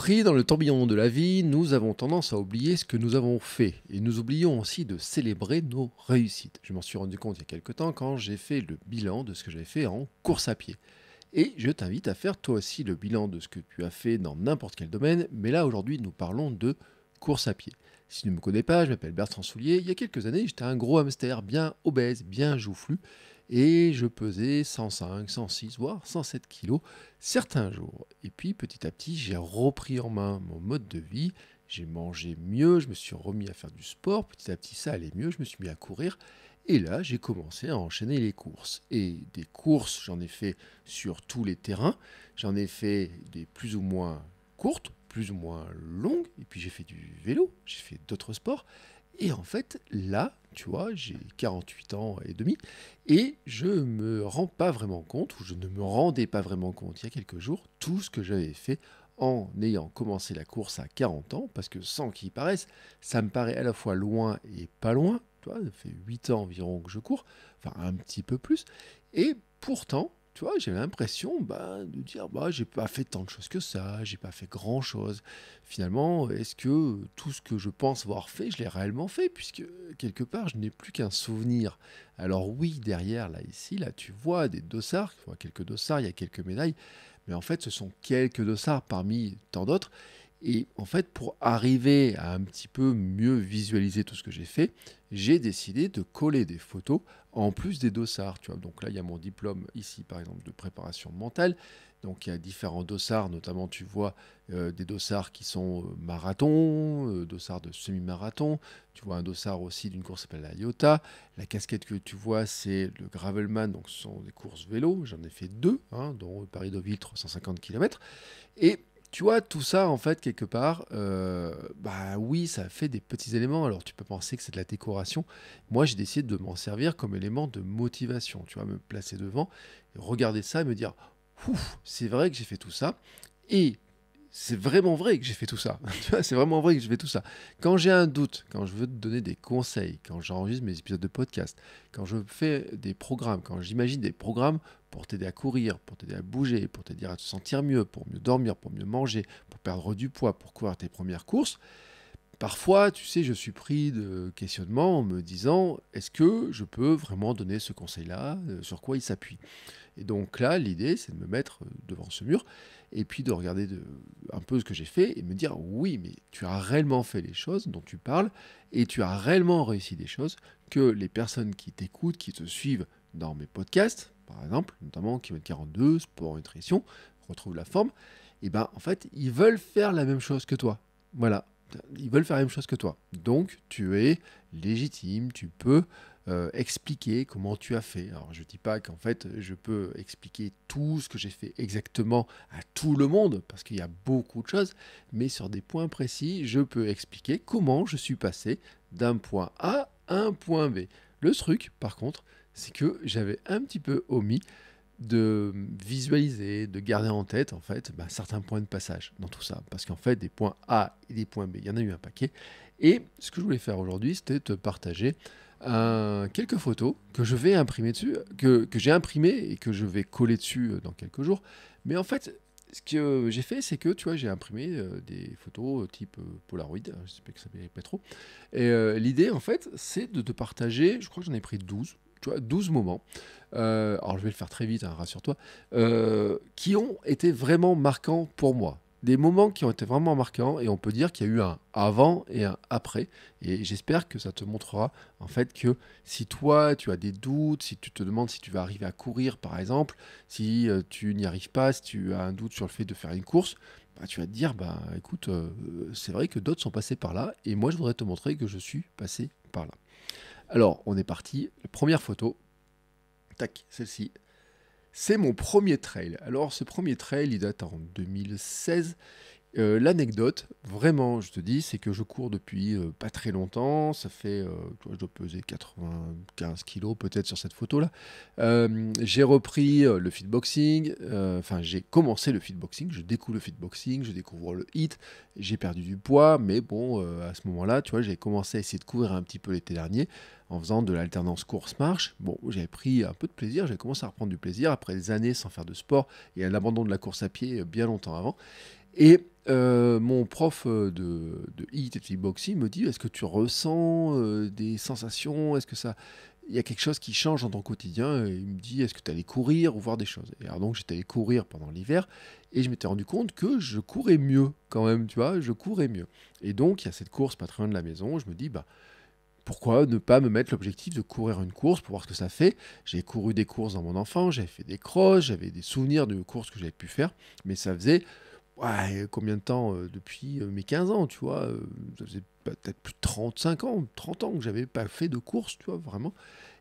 Pris dans le tourbillon de la vie, nous avons tendance à oublier ce que nous avons fait et nous oublions aussi de célébrer nos réussites. Je m'en suis rendu compte il y a quelque temps quand j'ai fait le bilan de ce que j'avais fait en course à pied. Et je t'invite à faire toi aussi le bilan de ce que tu as fait dans n'importe quel domaine, mais là aujourd'hui nous parlons de course à pied. Si tu ne me connais pas, je m'appelle Bertrand Soulier. Il y a quelques années, j'étais un gros hamster bien obèse, bien joufflu, et je pesais 105, 106, voire 107 kilos certains jours. Et puis petit à petit, j'ai repris en main mon mode de vie. J'ai mangé mieux, je me suis remis à faire du sport. Petit à petit, ça allait mieux, je me suis mis à courir. Et là, j'ai commencé à enchaîner les courses. Et des courses, j'en ai fait sur tous les terrains. J'en ai fait des plus ou moins courtes, plus ou moins longues. Et puis j'ai fait du vélo, j'ai fait d'autres sports. Et en fait, là, tu vois, j'ai 48 ans et demi et je me rends pas vraiment compte, ou je ne me rendais pas vraiment compte il y a quelques jours, tout ce que j'avais fait en ayant commencé la course à 40 ans, parce que sans qu'il paraisse, ça me paraît à la fois loin et pas loin. Tu vois, ça fait 8 ans environ que je cours, enfin un petit peu plus. Et pourtant, tu vois, j'ai l'impression de dire, j'ai pas fait tant de choses que ça, j'ai pas fait grand-chose. Finalement, est-ce que tout ce que je pense avoir fait, je l'ai réellement fait? Puisque quelque part, je n'ai plus qu'un souvenir. Alors oui, derrière, là, ici, là, tu vois des dossards, tu vois quelques dossards, il y a quelques médailles, mais en fait, ce sont quelques dossards parmi tant d'autres. Et en fait, pour arriver à un petit peu mieux visualiser tout ce que j'ai fait, j'ai décidé de coller des photos en plus des dossards. Tu vois. Donc là, il y a mon diplôme ici, par exemple, de préparation mentale. Donc il y a différents dossards, notamment tu vois des dossards qui sont marathon, dossards de semi-marathon. Tu vois un dossard aussi d'une course qui s'appelle la IOTA. La casquette que tu vois, c'est le Gravelman, donc ce sont des courses vélo. J'en ai fait deux, hein, dont Paris-Deauville 350 km. Et tu vois, tout ça, en fait, quelque part, oui, ça fait des petits éléments. Alors, tu peux penser que c'est de la décoration. Moi, j'ai décidé de m'en servir comme élément de motivation. Tu vois, me placer devant, regarder ça et me dire, ouf, c'est vrai que j'ai fait tout ça. Et c'est vraiment vrai que j'ai fait tout ça. Tu vois, c'est vraiment vrai que j'ai fait tout ça. Quand j'ai un doute, quand je veux te donner des conseils, quand j'enregistre mes épisodes de podcast, quand je fais des programmes, quand j'imagine des programmes pour t'aider à courir, pour t'aider à bouger, pour t'aider à te sentir mieux, pour mieux dormir, pour mieux manger, pour perdre du poids, pour courir tes premières courses, parfois, tu sais, je suis pris de questionnements en me disant, est-ce que je peux vraiment donner ce conseil-là, sur quoi il s'appuie? Et donc là, l'idée, c'est de me mettre devant ce mur et puis de regarder un peu ce que j'ai fait et me dire, oui, mais tu as réellement fait les choses dont tu parles et tu as réellement réussi des choses que les personnes qui t'écoutent, qui te suivent dans mes podcasts, par exemple, notamment Kilomètre 42, Sport et Nutrition, Retrouve la forme, et ben en fait, ils veulent faire la même chose que toi. Voilà, ils veulent faire la même chose que toi. Donc, tu es légitime, tu peux expliquer comment tu as fait. Alors, je ne dis pas qu'en fait, je peux expliquer tout ce que j'ai fait exactement à tout le monde, parce qu'il y a beaucoup de choses, mais sur des points précis, je peux expliquer comment je suis passé d'un point A à un point B. Le truc, par contre, c'est que j'avais un petit peu omis de visualiser, de garder en tête en fait certains points de passage dans tout ça. Parce qu'en fait, des points A et des points B, il y en a eu un paquet. Et ce que je voulais faire aujourd'hui, c'était te partager quelques photos que je vais imprimer dessus, que j'ai imprimé et que je vais coller dessus dans quelques jours. Mais en fait, ce que j'ai fait, c'est que tu vois, j'ai imprimé des photos type Polaroid, hein, je sais pas que ça ne pas trop. Et l'idée, en fait, c'est de te partager, je crois que j'en ai pris 12, tu vois, 12 moments. Alors je vais le faire très vite, hein, rassure-toi, qui ont été vraiment marquants pour moi. Des moments qui ont été vraiment marquants et on peut dire qu'il y a eu un avant et un après. Et j'espère que ça te montrera en fait que si toi tu as des doutes, si tu te demandes si tu vas arriver à courir par exemple, si tu n'y arrives pas, si tu as un doute sur le fait de faire une course, tu vas te dire écoute, c'est vrai que d'autres sont passés par là et moi je voudrais te montrer que je suis passé par là. Alors on est parti, première photo. Tac, celle-ci. C'est mon premier trail. Alors, ce premier trail, il date en 2016. L'anecdote, vraiment, je te dis, c'est que je cours depuis pas très longtemps. Ça fait, je dois peser 95 kilos peut-être sur cette photo-là. J'ai repris le fitboxing. Enfin, j'ai commencé le fitboxing. Je découvre le fitboxing, je découvre le HIIT. J'ai perdu du poids, mais bon, à ce moment-là, tu vois, j'ai commencé à essayer de courir un petit peu l'été dernier en faisant de l'alternance course-marche. Bon, j'avais pris un peu de plaisir. J'ai commencé à reprendre du plaisir après des années sans faire de sport et un abandon de la course à pied bien longtemps avant. Et mon prof, de HIIT et de kickboxing me dit: «Est-ce que tu ressens, des sensations? Est-ce que ça il y a quelque chose qui change dans ton quotidien?» Et il me dit: «Est-ce que tu allais courir ou voir des choses?» Et alors donc j'étais allé courir pendant l'hiver et je m'étais rendu compte que je courais mieux quand même, tu vois? Je courais mieux et donc il y a cette course pas très loin de la maison. Je me dis: «Bah, pourquoi ne pas me mettre l'objectif de courir une course pour voir ce que ça fait?» J'ai couru des courses dans mon enfance, j'avais fait des crosses, j'avais des souvenirs de courses que j'avais pu faire, mais ça faisait, ouais, combien de temps, depuis, mes 15 ans, tu vois? Ça faisait peut-être plus de 35 ans, 30 ans que j'avais pas fait de course, tu vois? Vraiment.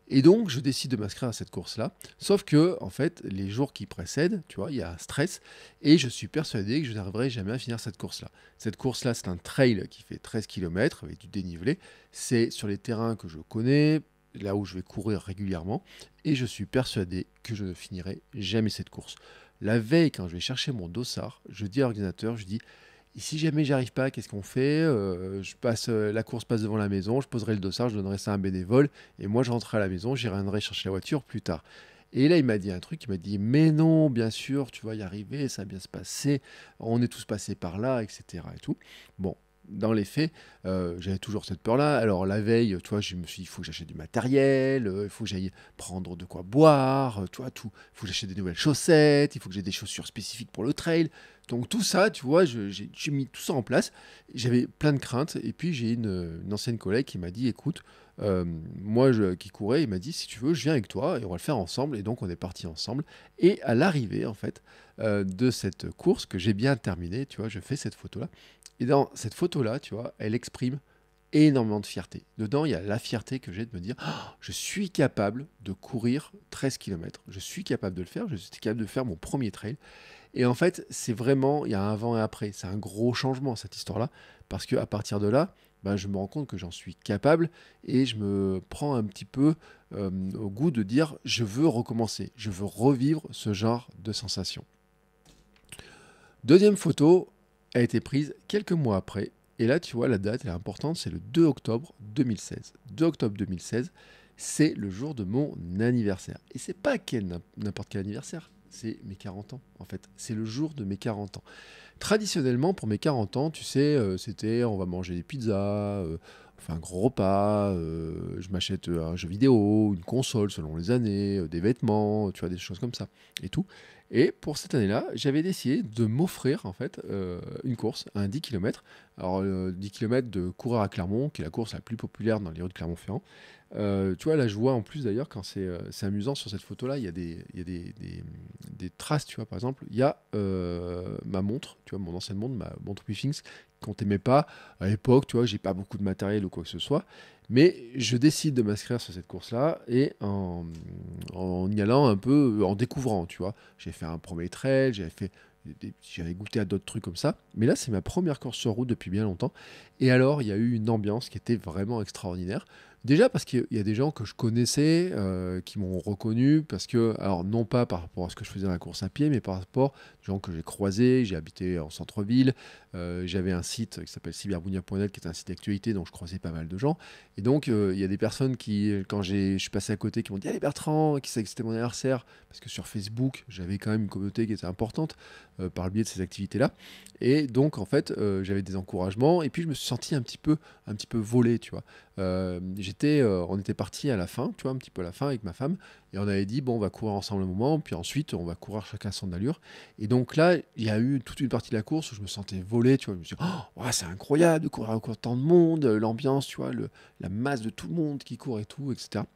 Et donc, je décide de m'inscrire à cette course-là. Sauf que, en fait, les jours qui précèdent, tu vois, il y a un stress et je suis persuadé que je n'arriverai jamais à finir cette course-là. Cette course-là, c'est un trail qui fait 13 kilomètres avec du dénivelé. C'est sur les terrains que je connais, là où je vais courir régulièrement, et je suis persuadé que je ne finirai jamais cette course. La veille, quand je vais chercher mon dossard, je dis à l'ordinateur, je dis: «Et si jamais j'y arrive pas, qu'est-ce qu'on fait?» Je passe, la course passe devant la maison, je poserai le dossard, je donnerai ça à un bénévole et moi je rentrerai à la maison, j'y reviendrai chercher la voiture plus tard. Et là, il m'a dit un truc, il m'a dit: «Mais non, bien sûr, tu vas y arriver, ça va bien se passer, on est tous passés par là» et cetera et tout. Bon, dans les faits, j'avais toujours cette peur-là. Alors la veille, tu vois, je me suis dit: «Il faut que j'achète du matériel, il faut que j'aille prendre de quoi boire, tu vois, tout. Il faut que j'achète des nouvelles chaussettes, il faut que j'ai des chaussures spécifiques pour le trail». Donc tout ça, tu vois, j'ai mis tout ça en place. J'avais plein de craintes et puis j'ai une ancienne collègue qui m'a dit: «Écoute, moi qui courais, il m'a dit: «Si tu veux, je viens avec toi et on va le faire ensemble» et donc on est partis ensemble et à l'arrivée, en fait, de cette course que j'ai bien terminée, tu vois, je fais cette photo-là et dans cette photo-là, tu vois, elle exprime énormément de fierté. Dedans, il y a la fierté que j'ai de me dire: «Oh, je suis capable de courir 13 kilomètres. Je suis capable de le faire, je suis capable de faire mon premier trail» et en fait, c'est vraiment il y a un avant et après. C'est un gros changement cette histoire-là, parce qu'à partir de là, bah, je me rends compte que j'en suis capable et je me prends un petit peu, au goût de dire: «Je veux recommencer, je veux revivre ce genre de sensation». Deuxième photo a été prise quelques mois après et là, tu vois, la date elle est importante, c'est le 2 octobre 2016. 2 octobre 2016, c'est le jour de mon anniversaire et c'est pas n'importe quel anniversaire, c'est mes 40 ans, en fait. C'est le jour de mes 40 ans. Traditionnellement, pour mes 40 ans, tu sais, c'était on va manger des pizzas, on fait un gros repas, je m'achète, un jeu vidéo, une console selon les années, des vêtements, tu vois? Des choses comme ça et tout. Et pour cette année-là, j'avais décidé de m'offrir en fait, une course, un 10 kilomètres. Alors, 10 kilomètres de courir à Clermont, qui est la course la plus populaire dans les rues de Clermont-Ferrand. Tu vois, là, je vois en plus d'ailleurs quand c'est amusant sur cette photo-là, il y a des traces, tu vois? Par exemple, il y a, ma montre, tu vois? Mon ancienne montre, ma montre Withings qu'on t'aimait pas. À l'époque, tu vois? J'ai pas beaucoup de matériel ou quoi que ce soit, mais je décide de m'inscrire sur cette course-là et en y allant un peu, en découvrant, tu vois? J'ai fait un premier trail, j'avais goûté à d'autres trucs comme ça, mais là, c'est ma première course sur route depuis bien longtemps et alors, il y a eu une ambiance qui était vraiment extraordinaire. Déjà parce qu'il y a des gens que je connaissais, qui m'ont reconnu parce que alors non pas par rapport à ce que je faisais dans la course à pied, mais par rapport aux gens que j'ai croisés. J'ai habité en centre-ville, j'avais un site qui s'appelle cyberbounia.net qui est un site d'actualité, donc je croisais pas mal de gens et donc il y a des personnes qui, quand je suis passé à côté, qui m'ont dit: «Allez Bertrand!» qui savaient que c'était mon anniversaire, parce que sur Facebook, j'avais quand même une communauté qui était importante, par le biais de ces activités-là et donc en fait, j'avais des encouragements et puis je me suis senti un petit peu volé, tu vois? On était partis à la fin, tu vois, un petit peu à la fin avec ma femme et on avait dit: «Bon, on va courir ensemble un moment, puis ensuite on va courir chacun à son allure» et donc là, il y a eu toute une partie de la course où je me sentais volé, tu vois? Je me suis dit: «Oh, ouais, c'est incroyable de courir avec autant de monde, l'ambiance, tu vois, la masse de tout le monde qui court et tout et cetera»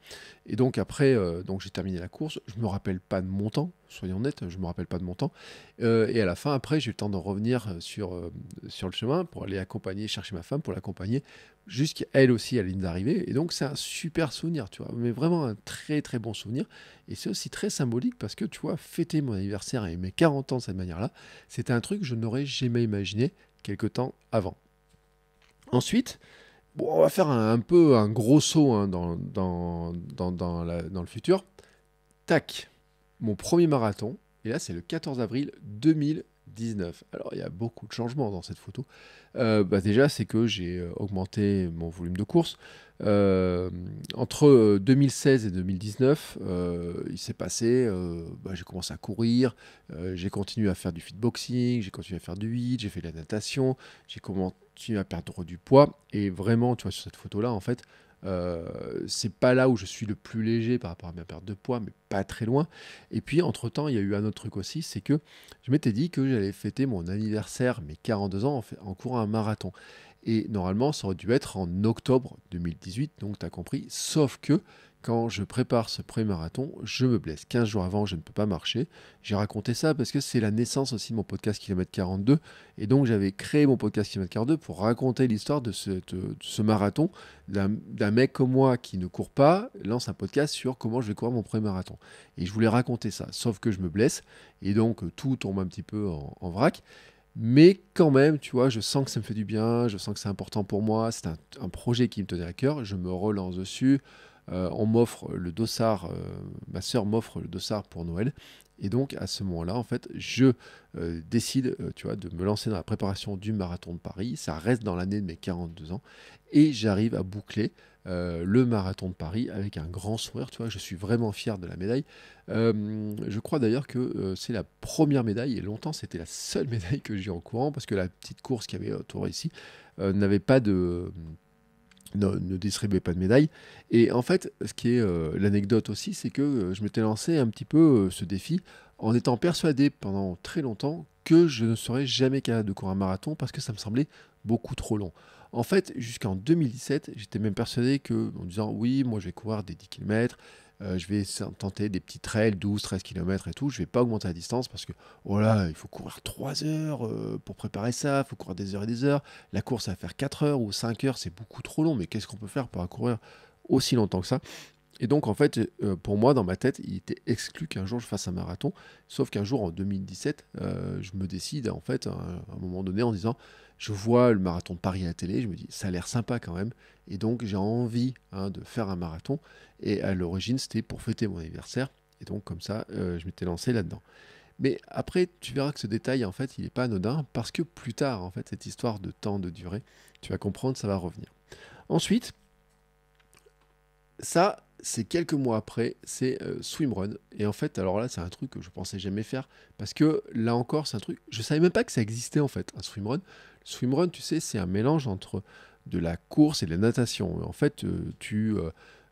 et donc après, donc j'ai terminé la course. Je me rappelle pas de mon temps, soyons honnêtes, je me rappelle pas de mon temps, et à la fin, après, j'ai eu le temps de revenir, sur le chemin pour aller chercher ma femme pour l'accompagner jusqu'à elle aussi à la ligne d'arrivée et donc c'est un super souvenir, tu vois? Mais vraiment un très, très bon souvenir et c'est aussi très symbolique parce que, tu vois, fêter mon anniversaire et mes 40 ans de cette manière-là, c'était un truc que je n'aurais jamais imaginé quelque temps avant. Ensuite, bon, on va faire un peu un gros saut, hein, dans le futur. Tac, mon premier marathon et là, c'est le 14 avril 2019. 2019. Alors, il y a beaucoup de changements dans cette photo. Déjà, c'est que j'ai augmenté mon volume de course. Euh, Entre 2016 et 2019, il s'est passé, j'ai commencé à courir, j'ai continué à faire du fitboxing, j'ai continué à faire du hit, j'ai fait de la natation, j'ai continué à perdre du poids. Et vraiment, tu vois, sur cette photo-là, en fait, c'est pas là où je suis le plus léger par rapport à ma perte de poids, mais pas très loin. Et puis, entre-temps, il y a eu un autre truc aussi, c'est que je m'étais dit que j'allais fêter mon anniversaire, mes 42 ans, en courant un marathon. Et normalement, ça aurait dû être en octobre 2018, donc tu as compris. Sauf que quand je prépare ce pré-marathon, je me blesse. 15 jours avant, je ne peux pas marcher. J'ai raconté ça parce que c'est la naissance aussi de mon podcast Kilomètre 42. Et donc, j'avais créé mon podcast Kilomètre 42 pour raconter l'histoire de ce marathon d'un mec comme moi qui ne court pas, lance un podcast sur comment je vais courir mon pré-marathon. Et je voulais raconter ça. Sauf que je me blesse. Et donc, tout tombe un petit peu en vrac. Mais quand même, tu vois, je sens que ça me fait du bien, je sens que c'est important pour moi, c'est un projet qui me tenait à cœur, je me relance dessus. On m'offre le dossard, ma sœur m'offre le dossard pour Noël. Et donc, à ce moment-là, en fait, je décide, tu vois, de me lancer dans la préparation du marathon de Paris. Ça reste dans l'année de mes 42 ans. Et j'arrive à boucler le marathon de Paris avec un grand sourire. Tu vois, je suis vraiment fier de la médaille. Je crois d'ailleurs que c'est la première médaille, et longtemps c'était la seule médaille que j'ai en courant, parce que la petite course qu'il y avait autour ici n'avait pas de, ne distribuait pas de médaille. Et en fait, ce qui est l'anecdote aussi, c'est que je m'étais lancé un petit peu ce défi en étant persuadé pendant très longtemps que je ne serais jamais capable de courir un marathon parce que ça me semblait beaucoup trop long. En fait, jusqu'en 2017, j'étais même persuadé que, en disant oui, moi je vais courir des 10 km, je vais tenter des petits trails, 12, 13 km et tout, je vais pas augmenter la distance parce que, voilà, il faut courir 3 heures pour préparer ça, il faut courir des heures et des heures. La course à faire 4 heures ou 5 heures, c'est beaucoup trop long, mais qu'est-ce qu'on peut faire pour courir aussi longtemps que ça? Et donc, en fait, pour moi, dans ma tête, il était exclu qu'un jour je fasse un marathon. Sauf qu'un jour, en 2017, je me décide, en fait, à un moment donné, en disant, je vois le marathon de Paris à la télé, je me dis, ça a l'air sympa quand même. Et donc, j'ai envie de faire un marathon. Et à l'origine, c'était pour fêter mon anniversaire. Et donc, comme ça, je m'étais lancé là-dedans. Mais après, tu verras que ce détail, en fait, il n'est pas anodin, parce que plus tard, en fait, cette histoire de temps, de durée, tu vas comprendre, ça va revenir. Ensuite, ça, c'est quelques mois après, c'est swimrun. Et en fait, alors là, c'est un truc que je pensais jamais faire. Parce que là encore, c'est un truc. Je savais même pas que ça existait en fait, un swimrun. Le swimrun, tu sais, c'est un mélange entre de la course et de la natation. En fait,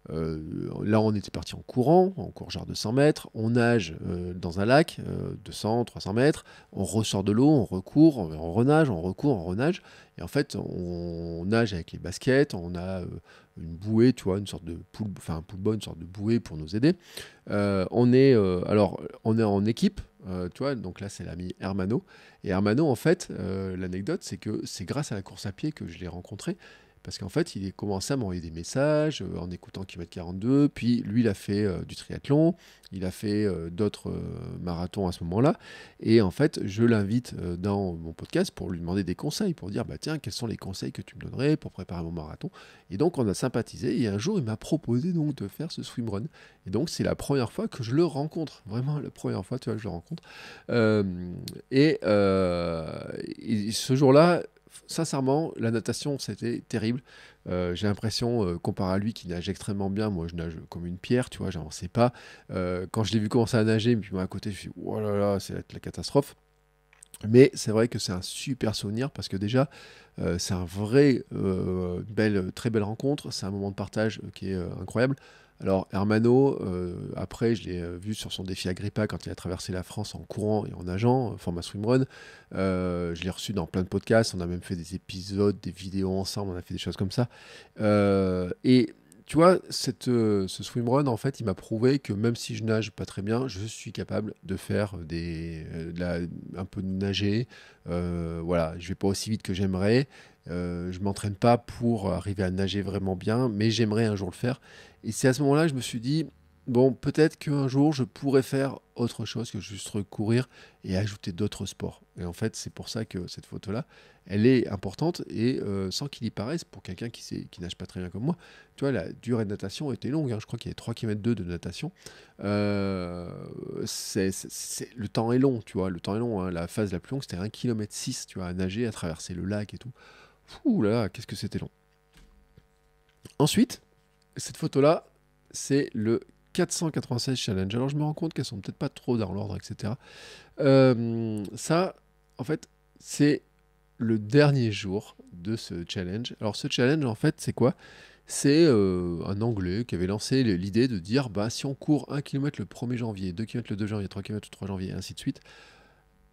là, on était parti en courant, en court genre de 100 mètres. On nage dans un lac, 200, 300 mètres. On ressort de l'eau, on recourt, on renage, on recourt, on renage. Et en fait, on nage avec les baskets. On a une bouée, tu vois, une sorte de pool, enfin un poolboy, une sorte de bouée pour nous aider. On est en équipe, tu vois, donc là c'est l'ami Hermano. Et Hermano, en fait, l'anecdote, c'est que c'est grâce à la course à pied que je l'ai rencontré. Parce qu'en fait, il a commencé à m'envoyer des messages en écoutant Kilomètre 42. Puis lui, il a fait du triathlon. Il a fait d'autres marathons à ce moment-là. Et en fait, je l'invite dans mon podcast pour lui demander des conseils, pour dire, bah tiens, quels sont les conseils que tu me donnerais pour préparer mon marathon? Et donc, on a sympathisé. Et un jour, il m'a proposé donc de faire ce swimrun. Et donc, c'est la première fois que je le rencontre. Vraiment, la première fois, tu vois, que je le rencontre. Euh, et ce jour-là, sincèrement, la natation, c'était terrible. J'ai l'impression, comparé à lui qui nage extrêmement bien, moi je nage comme une pierre, tu vois, j'avançais pas. Quand je l'ai vu commencer à nager, puis moi à côté, je me suis dit, oh là là, c'est la catastrophe. Mais c'est vrai que c'est un super souvenir parce que déjà, c'est un vrai, très belle rencontre. C'est un moment de partage qui est incroyable. Alors, Hermano, après, je l'ai vu sur son défi Agrippa quand il a traversé la France en courant et en nageant, format swimrun. Je l'ai reçu dans plein de podcasts. On a même fait des épisodes, des vidéos ensemble. On a fait des choses comme ça. Et tu vois, ce swimrun, en fait, il m'a prouvé que même si je nage pas très bien, je suis capable de faire un peu de nager. Voilà, je vais pas aussi vite que j'aimerais. Je m'entraîne pas pour arriver à nager vraiment bien, mais j'aimerais un jour le faire. Et c'est à ce moment-là que je me suis dit, bon, peut-être qu'un jour, je pourrais faire autre chose que juste courir et ajouter d'autres sports. Et en fait, c'est pour ça que cette photo-là, elle est importante et sans qu'il y paraisse, pour quelqu'un qui nage pas très bien comme moi, tu vois, la durée de natation était longue, hein. Je crois qu'il y avait 3,2 km de natation. Euh, le temps est long, tu vois, le temps est long, hein. La phase la plus longue, c'était 1,6 km, tu vois, à nager, à traverser le lac et tout. Ouh là là, qu'est-ce que c'était long. Ensuite, cette photo-là, c'est le 496 challenge. Alors je me rends compte qu'elles sont peut-être pas trop dans l'ordre, etc. Ça, en fait, c'est le dernier jour de ce challenge. Alors ce challenge, en fait, c'est quoi? C'est un Anglais qui avait lancé l'idée de dire, bah, si on court 1 km le 1er janvier, 2 km le 2 janvier, 3 km le 3 janvier, et ainsi de suite,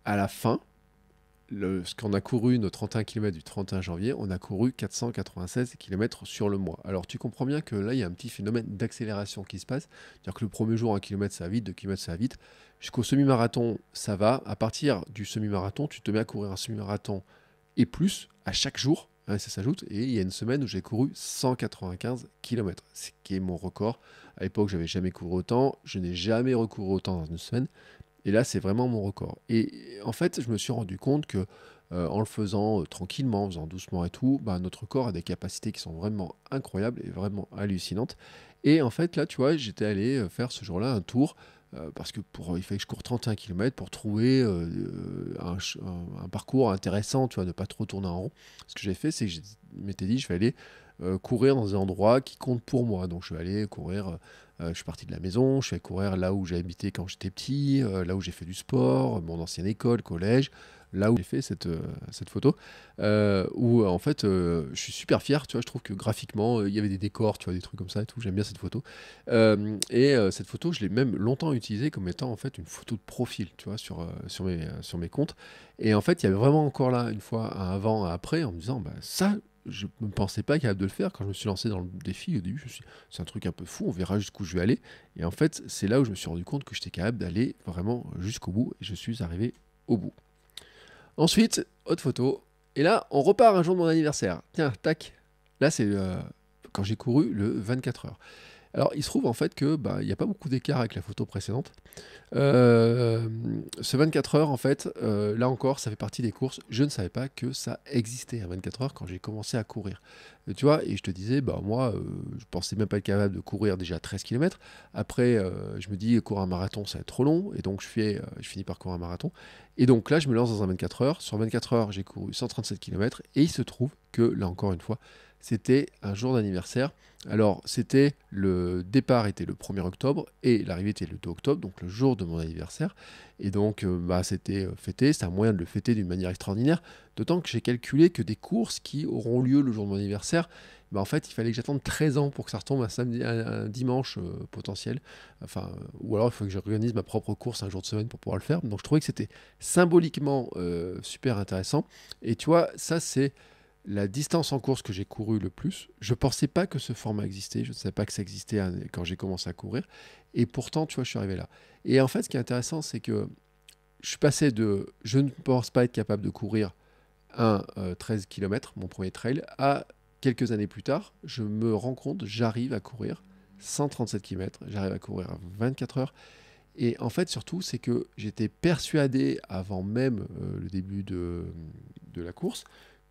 à la fin, ce qu'on a couru, nos 31 km du 31 janvier, on a couru 496 km sur le mois. Alors tu comprends bien que là, il y a un petit phénomène d'accélération qui se passe. C'est-à-dire que le premier jour, 1 km, ça va vite, 2 km, ça va vite. Jusqu'au semi-marathon, ça va. À partir du semi-marathon, tu te mets à courir un semi-marathon et plus à chaque jour. Hein, ça s'ajoute. Et il y a une semaine où j'ai couru 195 km, ce qui est mon record. À l'époque, j'avais jamais couru autant. Je n'ai jamais recouru autant dans une semaine. Et là, c'est vraiment mon record. Et en fait, je me suis rendu compte que en le faisant tranquillement, en faisant doucement et tout, bah, notre corps a des capacités qui sont vraiment incroyables et vraiment hallucinantes. Et en fait, là, tu vois, j'étais allé faire ce jour-là un tour parce que il fallait que je cours 31 km pour trouver un parcours intéressant, tu vois, ne pas trop tourner en rond. Ce que j'ai fait, c'est que je m'étais dit, je vais aller courir dans des endroits qui comptent pour moi. Donc, je vais aller courir. Je suis parti de la maison, je suis allé courir là où j'ai habité quand j'étais petit, là où j'ai fait du sport, mon ancienne école, collège, là où j'ai fait cette photo, où en fait je suis super fier, tu vois, je trouve que graphiquement il y avait des décors, tu vois, des trucs comme ça et tout, j'aime bien cette photo. Cette photo, je l'ai même longtemps utilisée comme étant en fait une photo de profil, tu vois, sur mes comptes. Et en fait, il y avait vraiment encore là, une fois, un avant, un après, en me disant, bah ça, je ne me pensais pas capable de le faire quand je me suis lancé dans le défi. Au début, c'est un truc un peu fou, on verra jusqu'où je vais aller. Et en fait, c'est là où je me suis rendu compte que j'étais capable d'aller vraiment jusqu'au bout. Et je suis arrivé au bout. Ensuite, autre photo. Et là, on repart un jour de mon anniversaire. Tiens, tac. Là, c'est quand j'ai couru le 24 heures. Alors, il se trouve en fait que bah, il n'y a pas beaucoup d'écart avec la photo précédente. Euh, Ce 24 heures, en fait, là encore, ça fait partie des courses. Je ne savais pas que ça existait à 24 heures quand j'ai commencé à courir. Tu vois, et je te disais, bah moi, je pensais même pas être capable de courir déjà 13 km. Après, je me dis, courir un marathon, ça va être trop long. Et donc, je finis par courir un marathon. Et donc là, je me lance dans un 24 heures. Sur 24 heures, j'ai couru 137 km. Et il se trouve que, là encore une fois, c'était un jour d'anniversaire. Alors, le départ était le 1er octobre et l'arrivée était le 2 octobre, donc le jour de mon anniversaire. Et donc, bah, c'était fêté, c'est un moyen de le fêter d'une manière extraordinaire. D'autant que j'ai calculé que des courses qui auront lieu le jour de mon anniversaire, bah, en fait, il fallait que j'attende 13 ans pour que ça retombe un dimanche potentiel. Enfin, ou alors il faut que j'organise ma propre course un jour de semaine pour pouvoir le faire. Donc, je trouvais que c'était symboliquement super intéressant. Et tu vois, ça, c'est la distance en course que j'ai couru le plus. Je ne pensais pas que ce format existait, je ne savais pas que ça existait quand j'ai commencé à courir. Et pourtant, tu vois, je suis arrivé là. Et en fait, ce qui est intéressant, c'est que je suis passé de je ne pense pas être capable de courir un 13 km, mon premier trail, à quelques années plus tard, je me rends compte, j'arrive à courir 137 km, j'arrive à courir à 24 heures. Et en fait, surtout, c'est que j'étais persuadé, avant même le début de la course,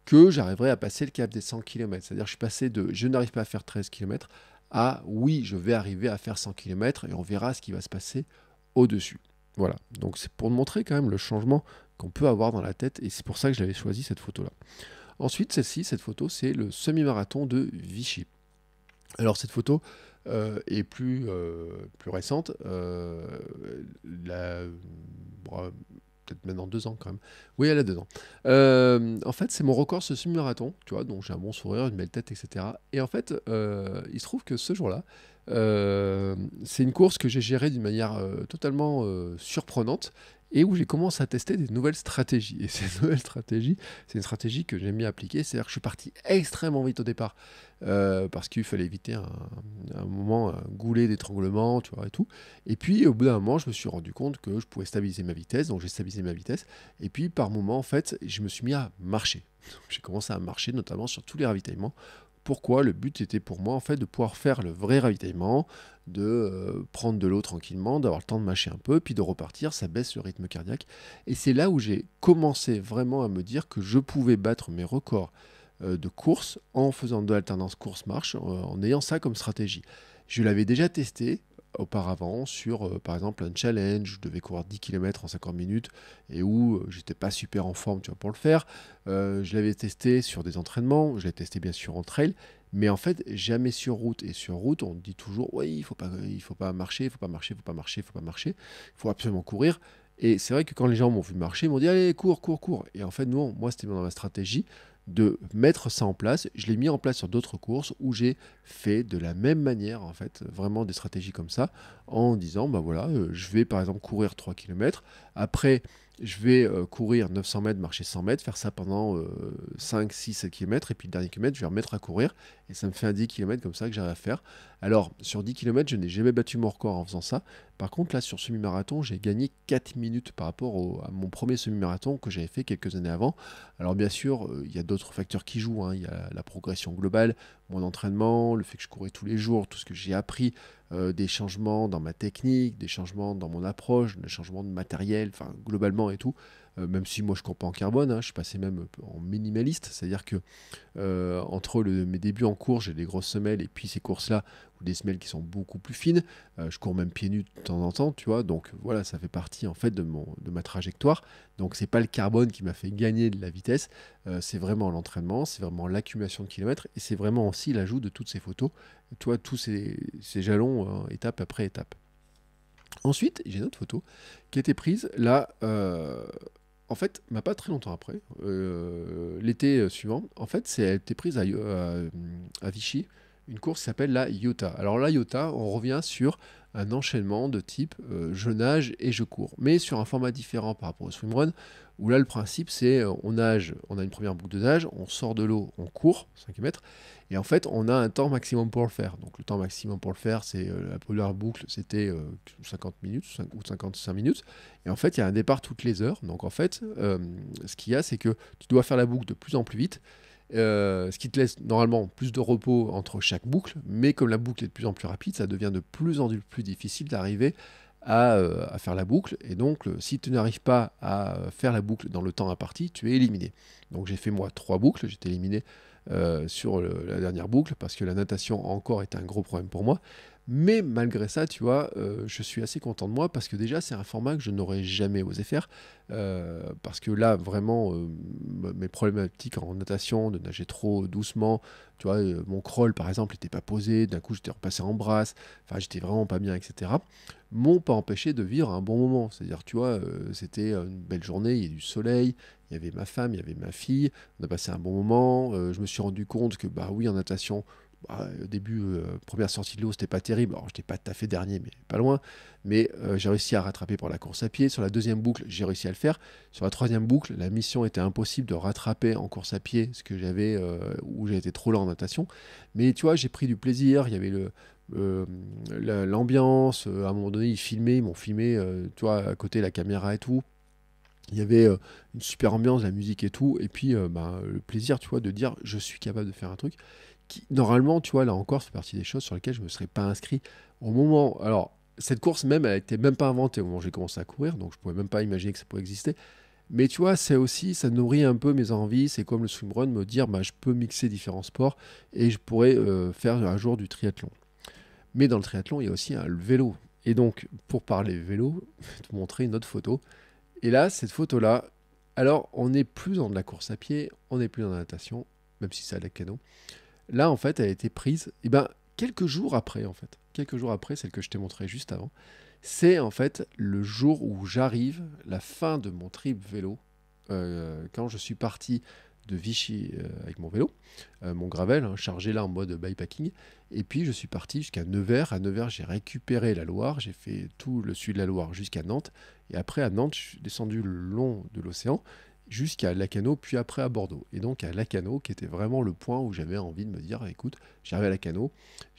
que j'arriverais à passer le cap des 100 km. C'est-à-dire que je suis passé de je n'arrive pas à faire 13 km à oui, je vais arriver à faire 100 km et on verra ce qui va se passer au-dessus. Voilà. Donc c'est pour montrer quand même le changement qu'on peut avoir dans la tête et c'est pour ça que j'avais choisi cette photo-là. Ensuite, cette photo, c'est le semi-marathon de Vichy. Alors cette photo est plus récente, peut-être maintenant 2 ans quand même. Oui, elle a 2 ans. En fait, c'est mon record ce semi-marathon, tu vois, donc j'ai un bon sourire, une belle tête, etc. Et en fait, il se trouve que ce jour-là, c'est une course que j'ai gérée d'une manière totalement surprenante et où j'ai commencé à tester des nouvelles stratégies. Et ces nouvelles stratégies, c'est une stratégie que j'aime bien appliquer, c'est-à-dire que je suis parti extrêmement vite au départ parce qu'il fallait éviter un moment, un goulet d'étranglement, tu vois, et tout. Et puis, au bout d'un moment, je me suis rendu compte que je pouvais stabiliser ma vitesse, donc j'ai stabilisé ma vitesse. Et puis, par moment, en fait, je me suis mis à marcher. J'ai commencé à marcher, notamment sur tous les ravitaillements, Pourquoi? Le but était pour moi en fait de pouvoir faire le vrai ravitaillement, de, prendre de l'eau tranquillement, d'avoir le temps de mâcher un peu, puis de repartir, ça baisse le rythme cardiaque et c'est là où j'ai commencé vraiment à me dire que je pouvais battre mes records, de course en faisant de l'alternance course-marche, en ayant ça comme stratégie. Je l'avais déjà testé auparavant sur, par exemple, un challenge, je devais courir 10 kilomètres en 50 minutes et où, j'étais pas super en forme, tu vois, pour le faire. Je l'avais testé sur des entraînements, je l'ai testé bien sûr en trail, mais en fait, jamais sur route et sur route, on dit toujours: «Oui, il faut pas marcher, il faut pas marcher, il faut pas marcher, il faut pas marcher, il faut absolument courir» et c'est vrai que quand les gens m'ont vu marcher, ils m'ont dit: «Allez, cours, cours, cours» et en fait, non, moi, c'était dans ma stratégie de mettre ça en place. Je l'ai mis en place sur d'autres courses où j'ai fait de la même manière, en fait, vraiment des stratégies comme ça, en disant, bah voilà, je vais par exemple courir 3 kilomètres. Après, je vais courir 900 mètres, marcher 100 mètres, faire ça pendant 5, 6, 7 kilomètres, et puis le dernier kilomètre, je vais remettre à courir, et ça me fait un 10 kilomètres comme ça que j'arrive à faire. Alors, sur 10 kilomètres, je n'ai jamais battu mon record en faisant ça. Par contre, là, sur semi-marathon, j'ai gagné 4 minutes par rapport à mon premier semi-marathon que j'avais fait quelques années avant. Alors bien sûr, il y a d'autres facteurs qui jouent, hein. Il y a la progression globale, mon entraînement, le fait que je courais tous les jours, tout ce que j'ai appris, des changements dans ma technique, des changements dans mon approche, des changements de matériel, enfin globalement et tout. Même si moi je cours pas en carbone, hein, je suis passé même en minimaliste, c'est-à-dire que entre mes débuts en course, j'ai des grosses semelles et puis ces courses-là, ou des semelles qui sont beaucoup plus fines, je cours même pieds nus de temps en temps, tu vois, donc voilà, ça fait partie en fait de ma trajectoire. Donc c'est pas le carbone qui m'a fait gagner de la vitesse, c'est vraiment l'entraînement, c'est vraiment l'accumulation de kilomètres et c'est vraiment aussi l'ajout de toutes ces photos, tu vois, tous ces jalons, étape après étape. Ensuite, j'ai une autre photo qui a été prise là, en fait, bah, pas très longtemps après, l'été suivant. En fait, elle a été prise à Vichy, une course qui s'appelle la IOTA. Alors la IOTA, on revient sur un enchaînement de type je nage et je cours, mais sur un format différent par rapport au swimrun, où là le principe c'est on nage, on a une première boucle de nage, on sort de l'eau, on court 5 mètres, et en fait on a un temps maximum pour le faire. Donc le temps maximum pour le faire, c'est la première boucle, c'était 50 minutes ou 55 minutes. Et en fait, il y a un départ toutes les heures. Donc en fait, ce qu'il y a, c'est que tu dois faire la boucle de plus en plus vite. Ce qui te laisse normalement plus de repos entre chaque boucle, mais comme la boucle est de plus en plus rapide, ça devient de plus en plus difficile d'arriver à faire la boucle. Et donc, si tu n'arrives pas à faire la boucle dans le temps imparti, tu es éliminé. Donc j'ai fait moi 3 boucles, j'étais éliminé sur la dernière boucle parce que la natation encore était un gros problème pour moi. Mais malgré ça, tu vois, je suis assez content de moi parce que déjà, c'est un format que je n'aurais jamais osé faire. Parce que là, vraiment, mes problématiques en natation, de nager trop doucement, tu vois, mon crawl, par exemple, n'était pas posé. D'un coup, j'étais repassé en brasse. Enfin, j'étais vraiment pas bien, etc. M'ont pas empêché de vivre un bon moment. C'est-à-dire, tu vois, c'était une belle journée, il y a du soleil, il y avait ma femme, il y avait ma fille, on a passé un bon moment. Je me suis rendu compte que, bah oui, en natation, bah, au début, première sortie de l'eau, c'était pas terrible. Alors, j'étais pas tout à fait dernier, mais pas loin. Mais j'ai réussi à rattraper pour la course à pied. Sur la deuxième boucle, j'ai réussi à le faire. Sur la troisième boucle, la mission était impossible de rattraper en course à pied ce que j'avais, où j'ai été trop lent en natation. Mais tu vois, j'ai pris du plaisir. Il y avait euh, l'ambiance. À un moment donné, ils m'ont filmé, tu vois, à côté la caméra et tout. Il y avait une super ambiance, la musique et tout, et puis bah, le plaisir, tu vois, de dire je suis capable de faire un truc qui, normalement, tu vois, là encore, c'est partie des choses sur lesquelles je ne me serais pas inscrit au moment. Alors, cette course même, elle n'était même pas inventée au moment où j'ai commencé à courir, donc je ne pouvais même pas imaginer que ça pouvait exister. Mais tu vois, c'est aussi, ça nourrit un peu mes envies, c'est comme le swimrun, me dire bah, je peux mixer différents sports et je pourrais faire un jour du triathlon. Mais dans le triathlon, il y a aussi le vélo. Et donc, pour parler vélo, je vais te montrer une autre photo. Et là, cette photo-là, alors on n'est plus dans de la course à pied, on n'est plus dans la natation, même si c'est à la canot. Là, en fait, elle a été prise, eh ben, quelques jours après, en fait. Quelques jours après, celle que je t'ai montrée juste avant. C'est en fait le jour où j'arrive, la fin de mon trip vélo, quand je suis parti de Vichy avec mon vélo, mon gravel, hein, chargé là en mode bikepacking. Et puis je suis parti jusqu'à Nevers. À Nevers, j'ai récupéré la Loire, j'ai fait tout le sud de la Loire jusqu'à Nantes. Et après, à Nantes, je suis descendu le long de l'océan jusqu'à Lacanau, puis après à Bordeaux. Et donc à Lacanau, qui était vraiment le point où j'avais envie de me dire, écoute, j'arrive à Lacanau.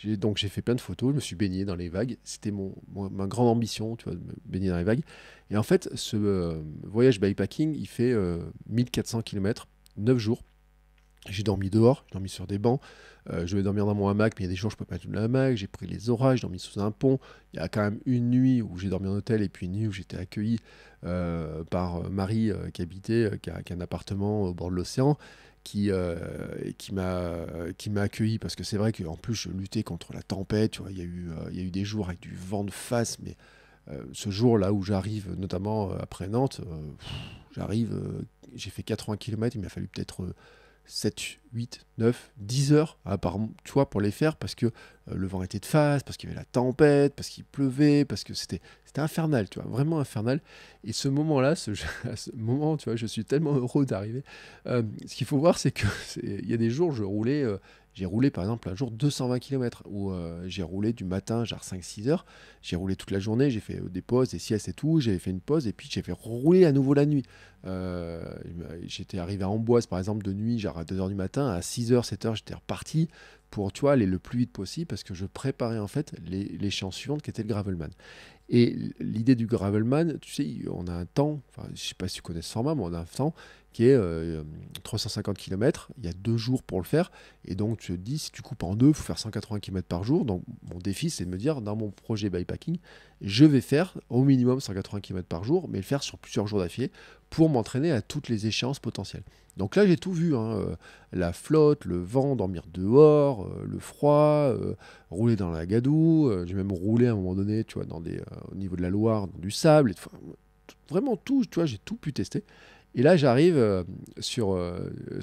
Donc j'ai fait plein de photos, je me suis baigné dans les vagues. C'était ma grande ambition, tu vois, de me baigner dans les vagues. Et en fait, ce voyage bikepacking, il fait 1400 km, 9 jours. J'ai dormi dehors, j'ai dormi sur des bancs. Je vais dormir dans mon hamac, mais il y a des jours, je peux pas être dans le hamac. J'ai pris les orages, j'ai dormi sous un pont. Il y a quand même une nuit où j'ai dormi en hôtel et puis une nuit où j'étais accueilli par Marie qui a un appartement au bord de l'océan, qui m'a accueilli parce que c'est vrai qu'en plus, je luttais contre la tempête. Tu vois, il y a eu des jours avec du vent de face, mais ce jour-là où j'arrive, notamment après Nantes, j'arrive, j'ai fait 80 km, il m'a fallu peut-être 7, 8, 9, 10 heures, tu vois, pour les faire, parce que le vent était de face, parce qu'il y avait la tempête, parce qu'il pleuvait, parce que c'était infernal, tu vois, vraiment infernal. Et ce moment-là, à ce moment, tu vois, je suis tellement heureux d'arriver. Ce qu'il faut voir, c'est que il y a des jours, j'ai roulé par exemple un jour 220 km, où j'ai roulé du matin, genre 5, 6 heures, j'ai roulé toute la journée, j'ai fait des pauses, des siestes et tout, j'avais fait une pause, et puis j'ai fait rouler à nouveau la nuit. J'étais arrivé à Amboise, par exemple, de nuit, genre à 2 heures du matin, à 6 heures, 7 heures, j'étais reparti pour, tu vois, aller le plus vite possible parce que je préparais en fait l'échéance suivante qui était le Gravelman. Et l'idée du Gravelman, tu sais, on a un temps, enfin, je sais pas si tu connais ce format, mais on a un temps qui est 350 km. Il y a 2 jours pour le faire. Et donc, tu te dis, si tu coupes en deux, il faut faire 180 km par jour. Donc, mon défi, c'est de me dire, dans mon projet bikepacking, je vais faire au minimum 180 km par jour, mais le faire sur plusieurs jours d'affilée pour m'entraîner à toutes les échéances potentielles. Donc là, j'ai tout vu, hein, la flotte, le vent, dormir dehors, le froid, rouler dans la gadoue. J'ai même roulé à un moment donné, tu vois, au niveau de la Loire, dans du sable. Enfin, vraiment tout, tu vois, j'ai tout pu tester. Et là, j'arrive sur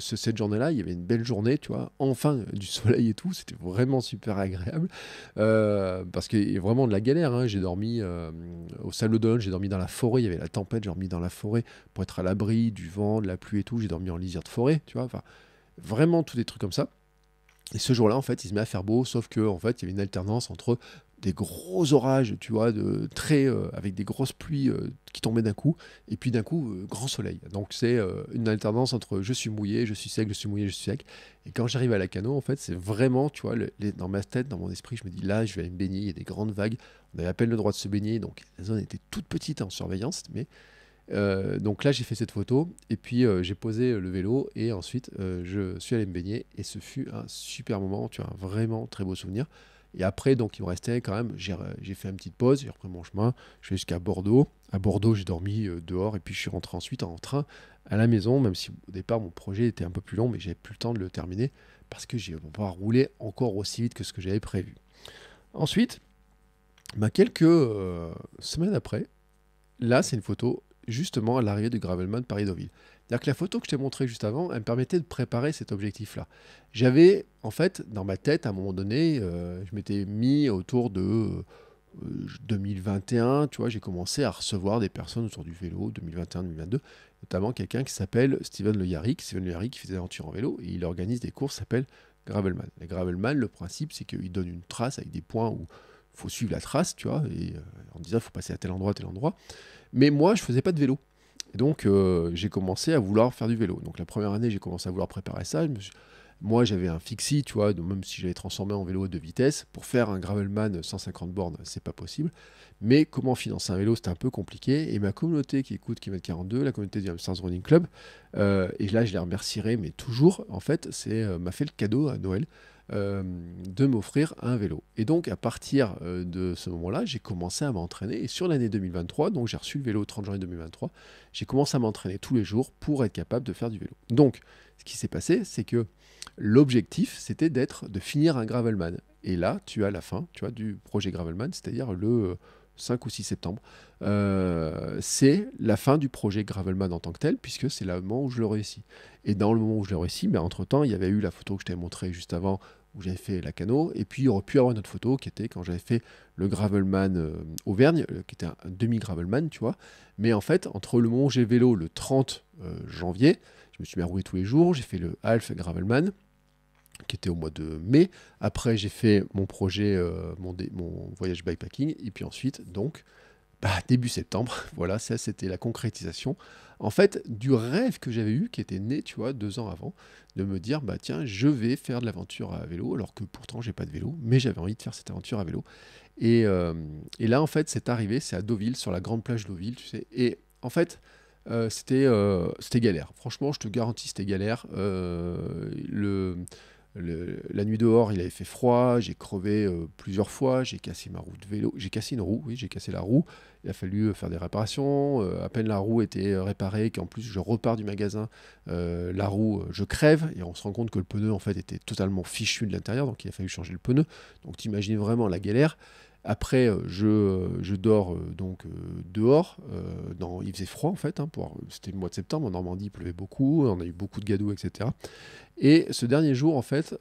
cette journée-là, il y avait une belle journée, tu vois, enfin du soleil et tout, c'était vraiment super agréable. Parce qu'il y a vraiment de la galère, hein. J'ai dormi au Sable d'Olonne, j'ai dormi dans la forêt, il y avait la tempête, j'ai dormi dans la forêt pour être à l'abri du vent, de la pluie et tout, j'ai dormi en lisière de forêt, tu vois, enfin, vraiment tous des trucs comme ça. Et ce jour-là, en fait, il se met à faire beau, sauf que en fait, il y avait une alternance entre des gros orages, tu vois, avec des grosses pluies qui tombaient d'un coup, et puis d'un coup, grand soleil. Donc c'est une alternance entre je suis mouillé, je suis sec, je suis mouillé, je suis sec. Et quand j'arrive à la Cano, en fait, c'est vraiment, tu vois, dans ma tête, dans mon esprit, je me dis là, je vais aller me baigner, il y a des grandes vagues. On avait à peine le droit de se baigner, donc la zone était toute petite en surveillance, mais donc là, j'ai fait cette photo et puis j'ai posé le vélo et ensuite je suis allé me baigner et ce fut un super moment, tu vois, un vraiment très beau souvenir. Et après, donc il me restait quand même, j'ai fait une petite pause, j'ai repris mon chemin, je suis jusqu'à Bordeaux. À Bordeaux, j'ai dormi dehors et puis je suis rentré ensuite en train à la maison, même si au départ mon projet était un peu plus long, mais j'avais plus le temps de le terminer parce que j'ai pas roulé encore aussi vite que ce que j'avais prévu. Ensuite, bah, quelques semaines après, là, c'est une photo justement à l'arrivée du Gravelman Paris-Deauville. C'est-à-dire que la photo que je t'ai montrée juste avant, elle me permettait de préparer cet objectif-là. J'avais, en fait, dans ma tête, à un moment donné, je m'étais mis autour de 2021, tu vois, j'ai commencé à recevoir des personnes autour du vélo, 2021-2022, notamment quelqu'un qui s'appelle Steven Le Yarrick. Steven Le Yarrick qui fait des aventures en vélo, et il organise des courses qui s'appellent Gravelman. Les Gravelman, le principe, c'est qu'il donne une trace avec des points où il faut suivre la trace, tu vois, et en disant, il faut passer à tel endroit, tel endroit. Mais moi, je faisais pas de vélo. Et donc, j'ai commencé à vouloir faire du vélo. Donc, la première année, j'ai commencé à vouloir préparer ça. Moi, j'avais un fixie, tu vois, donc même si j'avais transformé en vélo de vitesse, pour faire un Gravelman 150 bornes, c'est pas possible. Mais comment financer un vélo, c'était un peu compliqué. Et ma communauté qui écoute Kilomètre 42, la communauté du Hamsters Running Club, et là, je les remercierai, mais toujours, en fait, m'a fait le cadeau à Noël de m'offrir un vélo. Et donc, à partir de ce moment-là, j'ai commencé à m'entraîner. Et sur l'année 2023, donc j'ai reçu le vélo le 30 janvier 2023, j'ai commencé à m'entraîner tous les jours pour être capable de faire du vélo. Donc, ce qui s'est passé, c'est que l'objectif, c'était de finir un Gravelman. Et là, tu as la fin, tu vois, du projet Gravelman, c'est-à-dire le 5 ou 6 septembre. C'est la fin du projet Gravelman en tant que tel, puisque c'est le moment où je le réussis. Et dans le moment où je l'ai réussi, mais entre-temps, il y avait eu la photo que je t'avais montrée juste avant, où j'avais fait la Cano, et puis il aurait pu y avoir une autre photo qui était quand j'avais fait le Gravelman Auvergne, qui était un demi-Gravelman, tu vois. Mais en fait, entre le moment où j'ai vélo, le 30 janvier, je me suis mis à rouler tous les jours, j'ai fait le Half Gravelman, qui était au mois de mai. Après, j'ai fait mon projet, mon voyage bikepacking, et puis ensuite, donc, début septembre, voilà, ça c'était la concrétisation, en fait, du rêve que j'avais eu, qui était né, tu vois, 2 ans avant, de me dire, bah tiens, je vais faire de l'aventure à vélo, alors que pourtant j'ai pas de vélo, mais j'avais envie de faire cette aventure à vélo. Et là, en fait, c'est arrivé, c'est à Deauville, sur la grande plage Deauville, tu sais, et en fait, C'était galère. Franchement, je te garantis, c'était galère. La nuit dehors, il avait fait froid, j'ai crevé plusieurs fois, j'ai cassé ma roue de vélo, j'ai cassé une roue, oui, j'ai cassé la roue. Il a fallu faire des réparations. À peine la roue était réparée, qu'en plus je repars du magasin, la roue, je crève, et on se rend compte que le pneu en fait était totalement fichu de l'intérieur, donc il a fallu changer le pneu. Donc t'imagines vraiment la galère. Après, je dors donc dehors. Il faisait froid en fait. C'était le mois de septembre. En Normandie, il pleuvait beaucoup. On a eu beaucoup de gadous, etc. Et ce dernier jour, en fait,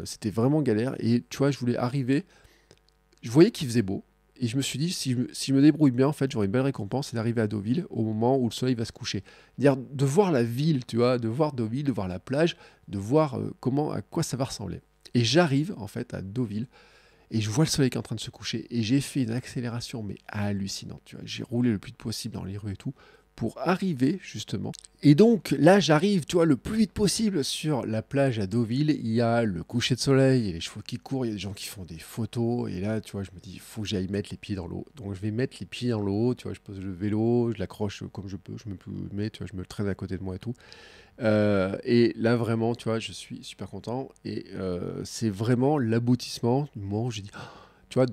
c'était vraiment galère. Et tu vois, je voulais arriver. Je voyais qu'il faisait beau. Et je me suis dit, si je me débrouille bien, en fait, j'aurai une belle récompense, c'est d'arriver à Deauville au moment où le soleil va se coucher. Dire, de voir la ville, tu vois, de voir Deauville, de voir la plage, de voir à quoi ça va ressembler. Et j'arrive, en fait, à Deauville. Et je vois le soleil qui est en train de se coucher. Et j'ai fait une accélération, mais hallucinante. Tu vois. J'ai roulé le plus vite possible dans les rues et tout, pour arriver, justement. Et donc, là, j'arrive, tu vois, le plus vite possible sur la plage à Deauville. Il y a le coucher de soleil, il y a les chevaux qui courent, il y a des gens qui font des photos. Et là, tu vois, je me dis, il faut que j'aille mettre les pieds dans l'eau. Donc, je vais mettre les pieds dans l'eau. Tu vois, je pose le vélo, je l'accroche comme je peux. Je me mets, tu vois, je me le traîne à côté de moi et tout. Et là, vraiment, tu vois, je suis super content. Et c'est vraiment l'aboutissement du moment où j'ai dit, oh, tu vois,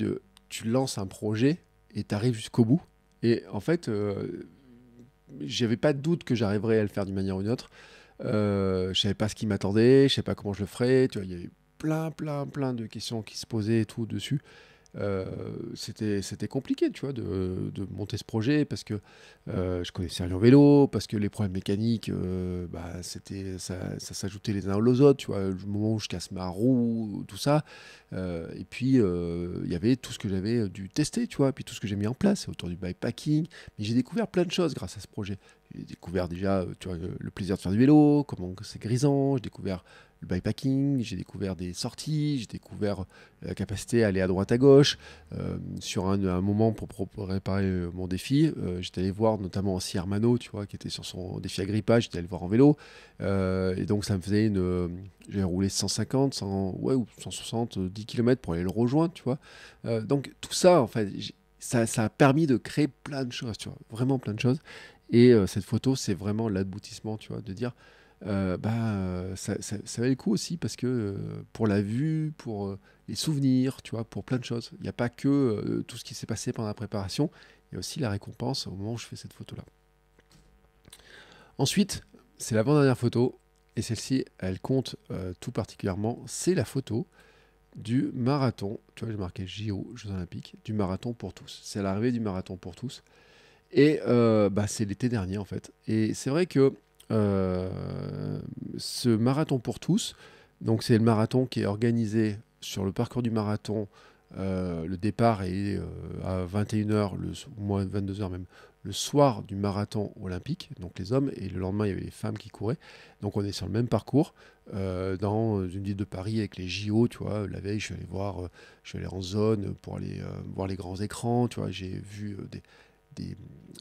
tu lances un projet et tu arrives jusqu'au bout. Et en fait, j'avais pas de doute que j'arriverais à le faire d'une manière ou d'une autre. Je savais pas ce qui m'attendait, je savais pas comment je le ferais. Tu vois, il y avait plein de questions qui se posaient et tout dessus. C'était compliqué, tu vois, de monter ce projet parce que je connaissais rien au vélo, parce que les problèmes mécaniques, ça s'ajoutait les uns aux autres, tu vois, le moment où je casse ma roue, tout ça. Et puis, il y avait tout ce que j'avais dû tester, tu vois, et puis tout ce que j'ai mis en place autour du bikepacking. Mais j'ai découvert plein de choses grâce à ce projet. J'ai découvert déjà, tu vois, le plaisir de faire du vélo, comment c'est grisant, j'ai découvert le bikepacking, j'ai découvert des sorties, j'ai découvert la capacité à aller à droite à gauche. Sur un moment pour réparer mon défi, j'étais allé voir notamment aussi Hermano, tu vois, qui était sur son défi agrippage, j'étais allé le voir en vélo. Et donc ça me faisait j'ai roulé 150, 100, ouais, ou 160, 10 km pour aller le rejoindre, tu vois. Donc tout ça, en fait, ça a permis de créer plein de choses, tu vois, vraiment plein de choses. Et cette photo, c'est vraiment l'aboutissement, tu vois, de dire, ça valait le coup aussi parce que pour la vue, pour les souvenirs, tu vois, pour plein de choses. Il n'y a pas que tout ce qui s'est passé pendant la préparation, il y a aussi la récompense au moment où je fais cette photo-là. Ensuite, c'est l'avant-dernière photo, et celle-ci, elle compte tout particulièrement, c'est la photo du marathon, tu vois, j'ai marqué JO, Jeux Olympiques, du marathon pour tous. C'est l'arrivée du marathon pour tous. Et c'est l'été dernier, en fait. Et c'est vrai que ce marathon pour tous, donc c'est le marathon qui est organisé sur le parcours du marathon. Le départ est à 21 h, ou moins 22 h même, le soir du marathon olympique, donc les hommes, et le lendemain il y avait les femmes qui couraient. Donc on est sur le même parcours dans une ville de Paris avec les JO, tu vois. La veille, je suis allé en zone pour aller voir les grands écrans, tu vois. J'ai vu des,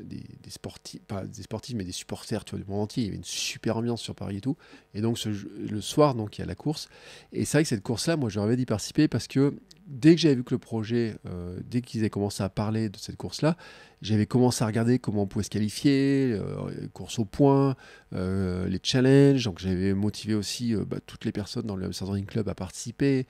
des sportifs, pas des sportifs, mais des supporters, tu vois, du monde entier. Il y avait une super ambiance sur Paris et tout. Et donc, le soir, donc, il y a la course. Et c'est vrai que cette course-là, moi, j'aurais d'y participer parce que dès que j'avais vu que le projet, dès qu'ils avaient commencé à parler de cette course-là, j'avais commencé à regarder comment on pouvait se qualifier, course au point, les challenges. Donc, j'avais motivé aussi toutes les personnes dans le Hamster Running Club à participer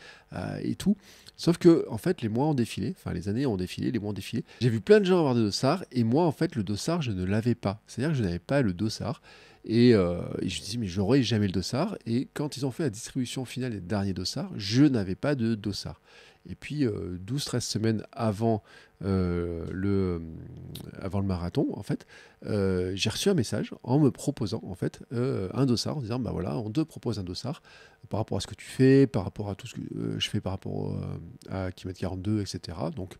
et tout. Sauf que, en fait, les mois ont défilé, enfin les années ont défilé, les mois ont défilé. J'ai vu plein de gens avoir des dossards, et moi, en fait, le dossard, je ne l'avais pas. C'est-à-dire que je n'avais pas le dossard. Et je me dis, mais j'aurai jamais le dossard. Et quand ils ont fait la distribution finale des derniers dossards, je n'avais pas de dossard. Et puis, 12-13 semaines avant le marathon, en fait, j'ai reçu un message en me proposant, en fait, un dossard, en disant, bah voilà, on te propose un dossard par rapport à ce que tu fais, par rapport à tout ce que je fais par rapport à Kilomètre 42, etc. Donc,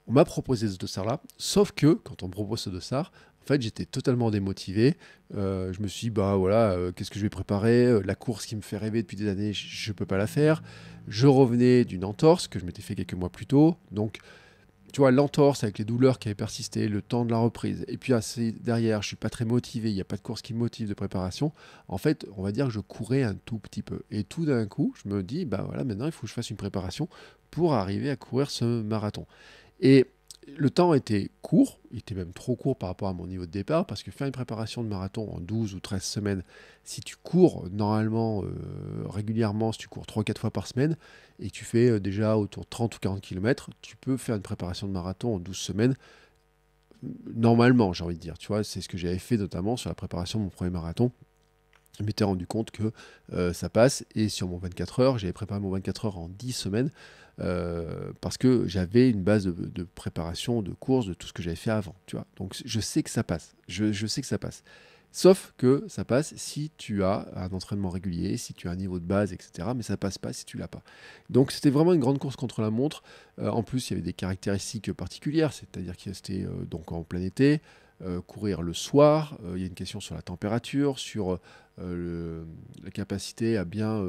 on m'a proposé ce dossard-là, sauf que quand on me propose ce dossard, en fait, j'étais totalement démotivé. Je me suis dit, bah voilà, qu'est-ce que je vais préparer? La course qui me fait rêver depuis des années, je ne peux pas la faire. Je revenais d'une entorse que je m'étais fait quelques mois plus tôt. Donc, tu vois, l'entorse avec les douleurs qui avaient persisté, le temps de la reprise, et puis derrière, je suis pas très motivé, il n'y a pas de course qui me motive de préparation. En fait, on va dire que je courais un tout petit peu. Et tout d'un coup, je me dis, bah voilà, maintenant, il faut que je fasse une préparation pour arriver à courir ce marathon. Et Le temps était court, il était même trop court par rapport à mon niveau de départ, parce que faire une préparation de marathon en 12 ou 13 semaines, si tu cours normalement, régulièrement, si tu cours 3 4 fois par semaine, et que tu fais déjà autour de 30 ou 40 km, tu peux faire une préparation de marathon en 12 semaines, normalement, j'ai envie de dire. Tu vois, c'est ce que j'avais fait notamment sur la préparation de mon premier marathon. Je m'étais rendu compte que ça passe. Et sur mon 24 heures, j'avais préparé mon 24 heures en 10 semaines parce que j'avais une base de préparation, de course, de tout ce que j'avais fait avant. Tu vois. Donc je sais que ça passe. Je sais que ça passe. Sauf que ça passe si tu as un entraînement régulier, si tu as un niveau de base, etc. Mais ça passe pas si tu l'as pas. Donc c'était vraiment une grande course contre la montre. En plus, il y avait des caractéristiques particulières, c'est-à-dire que c'était donc en plein été, courir le soir. Il y a une question sur la température, sur la capacité à bien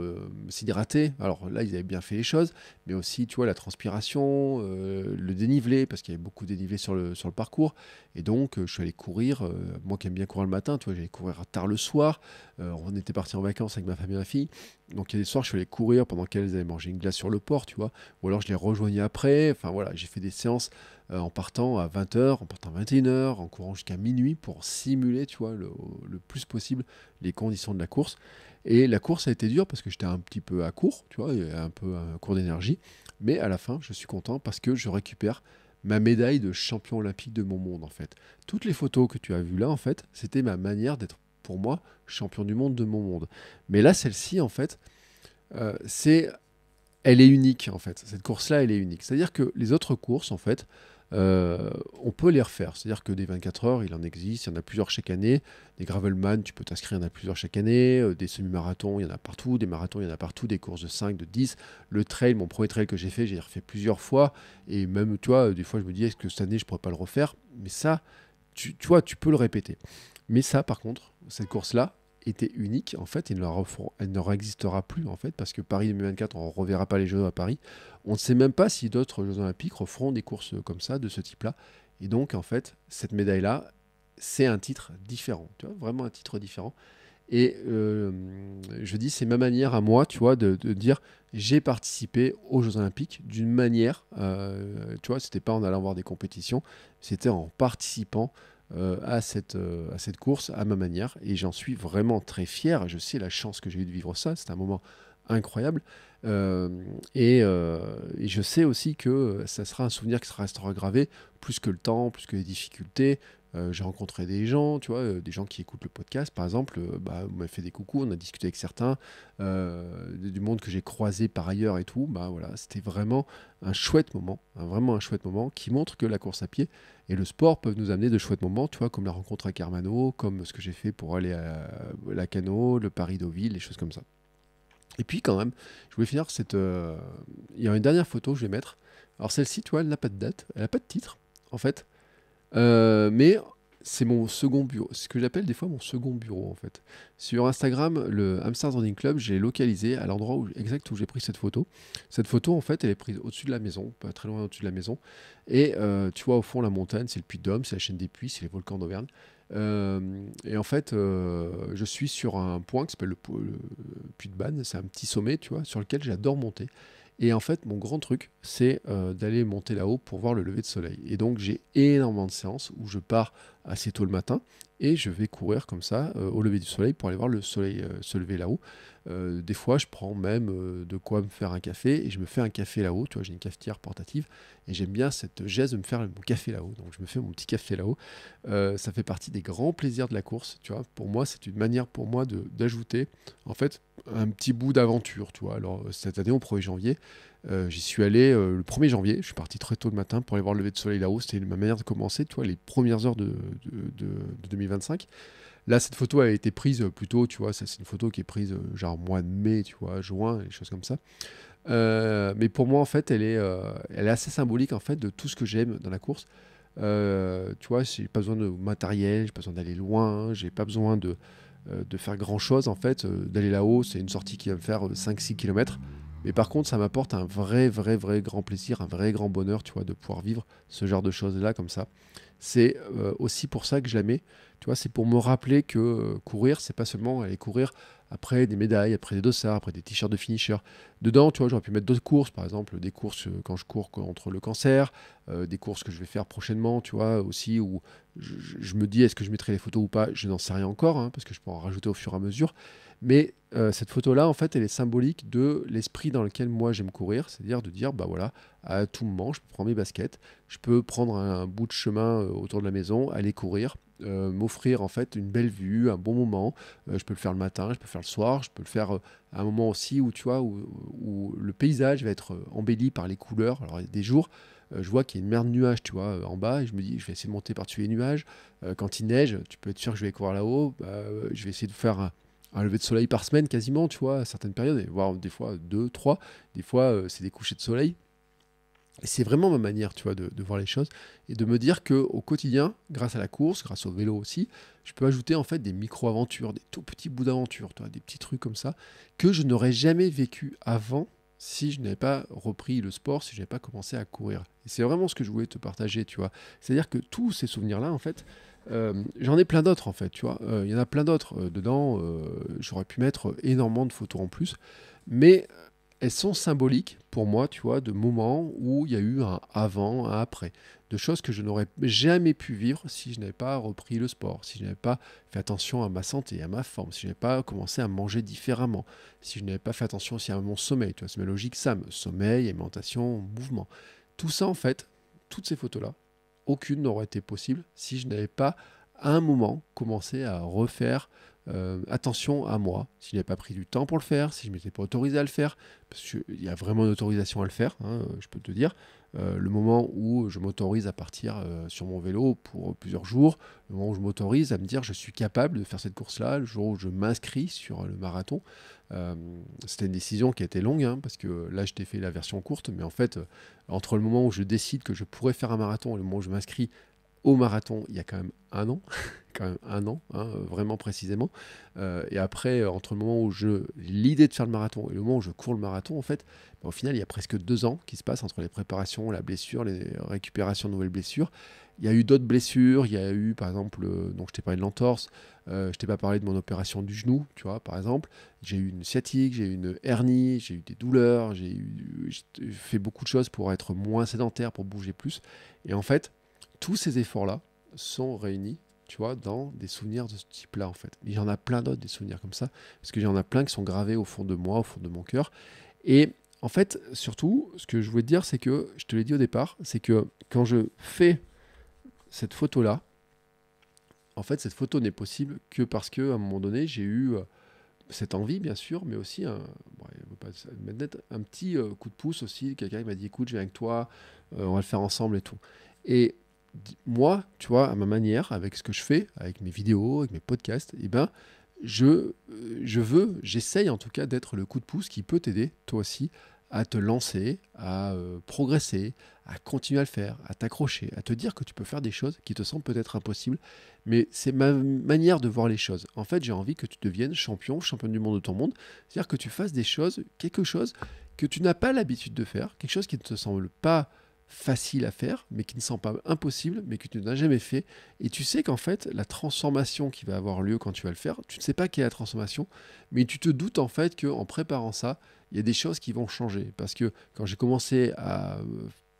s'hydrater. Alors là, ils avaient bien fait les choses, mais aussi, tu vois, la transpiration, le dénivelé, parce qu'il y avait beaucoup de dénivelé sur le parcours. Et donc, je suis allé courir, moi qui aime bien courir le matin, tu vois, j'allais courir tard le soir. On était parti en vacances avec ma femme et ma fille. Donc, il y a des soirs, je suis allé courir pendant qu'elles avaient mangé une glace sur le port, tu vois. Ou alors, je les rejoignais après. Enfin, voilà, j'ai fait des séances en partant à 20 heures, en partant à 21 heures, en courant jusqu'à minuit pour simuler, tu vois, le plus possible les conditions de la course. Et la course a été dure parce que j'étais un petit peu à court, tu vois, et un peu à court d'énergie. Mais à la fin, je suis content parce que je récupère ma médaille de champion olympique de mon monde, en fait. Toutes les photos que tu as vues là, en fait, c'était ma manière d'être, pour moi, champion du monde de mon monde. Mais là, celle-ci, en fait, c'est elle est unique en fait. Cette course-là, elle est unique. C'est-à-dire que les autres courses, en fait, on peut les refaire. C'est-à-dire que des 24 heures, il en existe, il y en a plusieurs chaque année. Des gravelman, tu peux t'inscrire, il y en a plusieurs chaque année. Des semi-marathons, il y en a partout. Des marathons, il y en a partout. Des courses de 5, de 10. Le trail, mon premier trail que j'ai refait plusieurs fois. Et même, tu vois, des fois, je me dis, est-ce que cette année, je pourrais pas le refaire? Mais ça, tu vois, tu peux le répéter. Mais ça, par contre, cette course-là était unique, en fait, elle ne réexistera plus, en fait, parce que Paris 2024, on ne reverra pas les Jeux à Paris. On ne sait même pas si d'autres Jeux Olympiques referont des courses comme ça, de ce type-là. Et donc, en fait, cette médaille-là, c'est un titre différent, tu vois, vraiment un titre différent. Et je dis, c'est ma manière à moi, tu vois, de dire, j'ai participé aux Jeux Olympiques d'une manière, tu vois, c'était pas en allant voir des compétitions, c'était en participant à cette course à ma manière. Et j'en suis vraiment très fier. Je sais la chance que j'ai eu de vivre ça. C'est un moment incroyable. Euh, et je sais aussi que ça sera un souvenir qui restera gravé, plus que le temps, plus que les difficultés. J'ai rencontré des gens, tu vois, des gens qui écoutent le podcast, par exemple, bah, on m'a fait des coucous, on a discuté avec certains, du monde que j'ai croisé par ailleurs et tout. Bah voilà, c'était vraiment un chouette moment, vraiment un chouette moment qui montre que la course à pied et le sport peuvent nous amener de chouettes moments, tu vois, comme la rencontre à Kermano, comme ce que j'ai fait pour aller à la Cano, le Paris-Deauville, des choses comme ça. Et puis quand même, je voulais finir cette... il y a une dernière photo que je vais mettre. Alors celle-ci, tu vois, elle n'a pas de date, elle n'a pas de titre, en fait. Mais c'est mon second bureau. C'est ce que j'appelle des fois mon second bureau, en fait. Sur Instagram, le Hamsters Running Club, j'ai localisé à l'endroit exact où j'ai pris cette photo. Cette photo, en fait, elle est prise au-dessus de la maison, pas très loin au-dessus de la maison. Et tu vois, au fond, la montagne, c'est le Puy-de-Dôme, c'est la chaîne des Puys, c'est les volcans d'Auvergne. Et en fait, je suis sur un point qui s'appelle le Puy de Banne. C'est un petit sommet, tu vois, sur lequel j'adore monter. Et en fait, mon grand truc, c'est d'aller monter là-haut pour voir le lever de soleil. Et donc, j'ai énormément de séances où je pars assez tôt le matin et je vais courir comme ça au lever du soleil pour aller voir le soleil se lever là-haut. Des fois, je prends même de quoi me faire un café et je me fais un café là-haut. Tu vois, j'ai une cafetière portative et j'aime bien cette geste de me faire mon café là-haut. Donc, je me fais mon petit café là-haut. Ça fait partie des grands plaisirs de la course. Tu vois, pour moi, c'est une manière pour moi d'ajouter en fait un petit bout d'aventure. Tu vois, alors cette année, au 1er janvier, j'y suis allé le 1er janvier. Je suis parti très tôt le matin pour aller voir le lever de soleil là-haut. C'était ma manière de commencer, tu vois, les premières heures de 2025. Là, cette photo a été prise plus tôt, tu vois. Ça, c'est une photo qui est prise genre mois de mai, tu vois, juin, des choses comme ça. Mais pour moi, en fait, elle est assez symbolique en fait de tout ce que j'aime dans la course. Tu vois, j'ai pas besoin de matériel, j'ai pas besoin d'aller loin, j'ai pas besoin de faire grand chose en fait. D'aller là-haut, c'est une sortie qui va me faire 5-6 km. Mais par contre, ça m'apporte un vrai grand plaisir, un vrai grand bonheur, tu vois, de pouvoir vivre ce genre de choses-là comme ça. C'est aussi pour ça que je la mets. Tu vois, c'est pour me rappeler que courir, c'est pas seulement aller courir après des médailles, après des dossards, après des t-shirts de finisher. Dedans, tu vois, j'aurais pu mettre d'autres courses, par exemple des courses quand je cours contre le cancer, des courses que je vais faire prochainement, tu vois, aussi, où je me dis est-ce que je mettrai les photos ou pas, je n'en sais rien encore, hein, parce que je peux en rajouter au fur et à mesure. Mais cette photo-là, en fait, elle est symbolique de l'esprit dans lequel moi j'aime courir, c'est-à-dire de dire, bah voilà, à tout moment, je peux prendre mes baskets, je peux prendre un bout de chemin autour de la maison, aller courir, m'offrir en fait une belle vue, un bon moment. Je peux le faire le matin, je peux le faire le soir, je peux le faire à un moment aussi où tu vois où le paysage va être embelli par les couleurs. Alors il y a des jours, je vois qu'il y a une mer de nuages, tu vois, en bas, et je me dis, je vais essayer de monter par-dessus les nuages. Quand il neige, tu peux être sûr que je vais courir là-haut. Je vais essayer de faire un lever de soleil par semaine quasiment, tu vois, à certaines périodes, et voire des fois deux, trois. Des fois, c'est des couchers de soleil. Et c'est vraiment ma manière, tu vois, de voir les choses et de me dire que au quotidien, grâce à la course, grâce au vélo aussi, je peux ajouter en fait des micro-aventures, des tout petits bouts d'aventures, tu vois, des petits trucs comme ça que je n'aurais jamais vécu avant si je n'avais pas repris le sport, si je n'avais pas commencé à courir. Et c'est vraiment ce que je voulais te partager, tu vois. C'est-à-dire que tous ces souvenirs-là, en fait, j'en ai plein d'autres, en fait, tu vois. Il y en a plein d'autres dedans. J'aurais pu mettre énormément de photos en plus, mais elles sont symboliques pour moi, tu vois, de moments où il y a eu un avant, un après, de choses que je n'aurais jamais pu vivre si je n'avais pas repris le sport, si je n'avais pas fait attention à ma santé, à ma forme, si je n'avais pas commencé à manger différemment, si je n'avais pas fait attention aussi à mon sommeil, tu vois, c'est ma logique SAM, sommeil, alimentation, mouvement. Tout ça, en fait, toutes ces photos-là, aucune n'aurait été possible si je n'avais pas, à un moment, commencé à refaire attention à moi, si je n'avais pas pris du temps pour le faire, si je ne m'étais pas autorisé à le faire, parce qu'il y a vraiment une autorisation à le faire, hein, je peux te dire. Le moment où je m'autorise à partir sur mon vélo pour plusieurs jours, le moment où je m'autorise à me dire je suis capable de faire cette course-là, le jour où je m'inscris sur le marathon. Euh, C'était une décision qui a été longue, hein, parce que là je t'ai fait la version courte, mais en fait, entre le moment où je décide que je pourrais faire un marathon et le moment où je m'inscris au marathon, il y a quand même un an, quand même un an, hein, vraiment précisément. Et après, entre le moment où je l'idée de faire le marathon et le moment où je cours le marathon, en fait, au final, il y a presque 2 ans qui se passent entre les préparations, la blessure, les récupérations de nouvelles blessures. Il y a eu d'autres blessures, il y a eu, par exemple, donc je t'ai parlé de l'entorse, je t'ai pas parlé de mon opération du genou, tu vois, par exemple. J'ai eu une sciatique, j'ai eu une hernie, j'ai eu des douleurs, j'ai fait beaucoup de choses pour être moins sédentaire, pour bouger plus. Et en fait, tous ces efforts-là sont réunis, tu vois, dans des souvenirs de ce type-là, en fait. Il y en a plein d'autres, des souvenirs comme ça, parce qu'il y en a plein qui sont gravés au fond de moi, au fond de mon cœur. Et en fait, surtout, ce que je voulais te dire, c'est que, je te l'ai dit au départ, c'est que quand je fais cette photo-là, en fait, cette photo n'est possible que parce que à un moment donné, j'ai eu cette envie, bien sûr, mais aussi bon, il faut pas mettre un petit coup de pouce aussi. Quelqu'un qui m'a dit, écoute, je viens avec toi, on va le faire ensemble et tout. Et moi, tu vois, à ma manière, avec ce que je fais, avec mes vidéos, avec mes podcasts, eh ben, j'essaye en tout cas d'être le coup de pouce qui peut t'aider, toi aussi, à te lancer, à progresser, à continuer à le faire, à t'accrocher, à te dire que tu peux faire des choses qui te semblent peut-être impossibles, mais c'est ma manière de voir les choses. En fait, j'ai envie que tu deviennes championne du monde de ton monde, c'est-à-dire que tu fasses des choses, quelque chose que tu n'as pas l'habitude de faire, quelque chose qui ne te semble pas facile à faire, mais qui ne semble pas impossible, mais que tu n'as jamais fait. Et tu sais qu'en fait, la transformation qui va avoir lieu quand tu vas le faire, tu ne sais pas quelle est la transformation, mais tu te doutes en fait qu'en préparant ça, il y a des choses qui vont changer. Parce que quand j'ai commencé à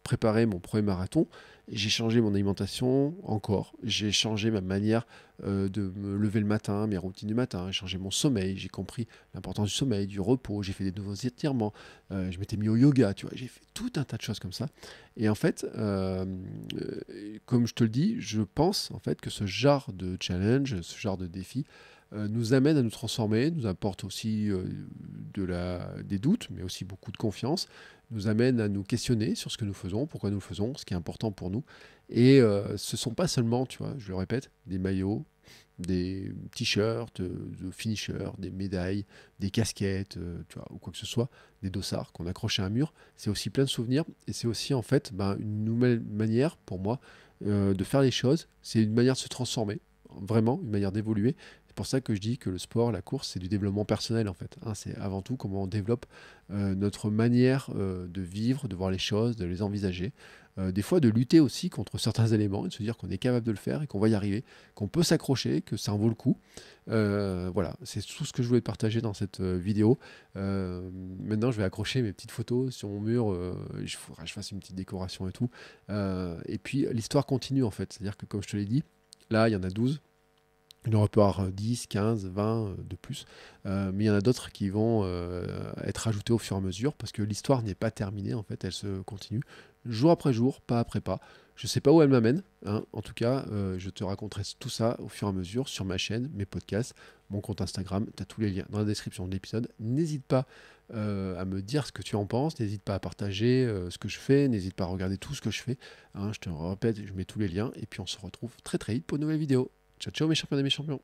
préparer mon premier marathon, j'ai changé mon alimentation encore, j'ai changé ma manière de me lever le matin, mes routines du matin, j'ai changé mon sommeil, j'ai compris l'importance du sommeil, du repos, j'ai fait des nouveaux étirements, je m'étais mis au yoga, tu vois, j'ai fait tout un tas de choses comme ça. Et en fait, comme je te le dis, je pense en fait que ce genre de challenge, ce genre de défi, nous amène à nous transformer, nous apporte aussi des doutes, mais aussi beaucoup de confiance, nous amène à nous questionner sur ce que nous faisons, pourquoi nous le faisons, ce qui est important pour nous. Et ce ne sont pas seulement, tu vois, je le répète, des maillots, des t-shirts, de finishers, des médailles, des casquettes, tu vois, ou quoi que ce soit, des dossards qu'on accroche à un mur. C'est aussi plein de souvenirs et c'est aussi en fait ben, une nouvelle manière pour moi de faire les choses. C'est une manière de se transformer, vraiment une manière d'évoluer. C'est pour ça que je dis que le sport, la course, c'est du développement personnel en fait, hein. C'est avant tout comment on développe notre manière de vivre, de voir les choses, de les envisager. Des fois de lutter aussi contre certains éléments et de se dire qu'on est capable de le faire et qu'on va y arriver, qu'on peut s'accrocher, que ça en vaut le coup. Voilà, c'est tout ce que je voulais te partager dans cette vidéo. Maintenant, je vais accrocher mes petites photos sur mon mur. Il faudra que je fasse une petite décoration et tout. Et puis, l'histoire continue en fait. C'est-à-dire que, comme je te l'ai dit, là, il y en a 12. Il en aura peut y avoir 10, 15, 20 de plus. Mais il y en a d'autres qui vont être ajoutés au fur et à mesure parce que l'histoire n'est pas terminée, en fait, elle se continue jour après jour, pas après pas. Je ne sais pas où elle m'amène, hein. En tout cas, je te raconterai tout ça au fur et à mesure sur ma chaîne, mes podcasts, mon compte Instagram. Tu as tous les liens dans la description de l'épisode. N'hésite pas à me dire ce que tu en penses, n'hésite pas à partager ce que je fais, n'hésite pas à regarder tout ce que je fais, hein. Je te répète, je mets tous les liens et puis on se retrouve très très vite pour une nouvelle vidéo. Ciao ciao mes champions et mes champions.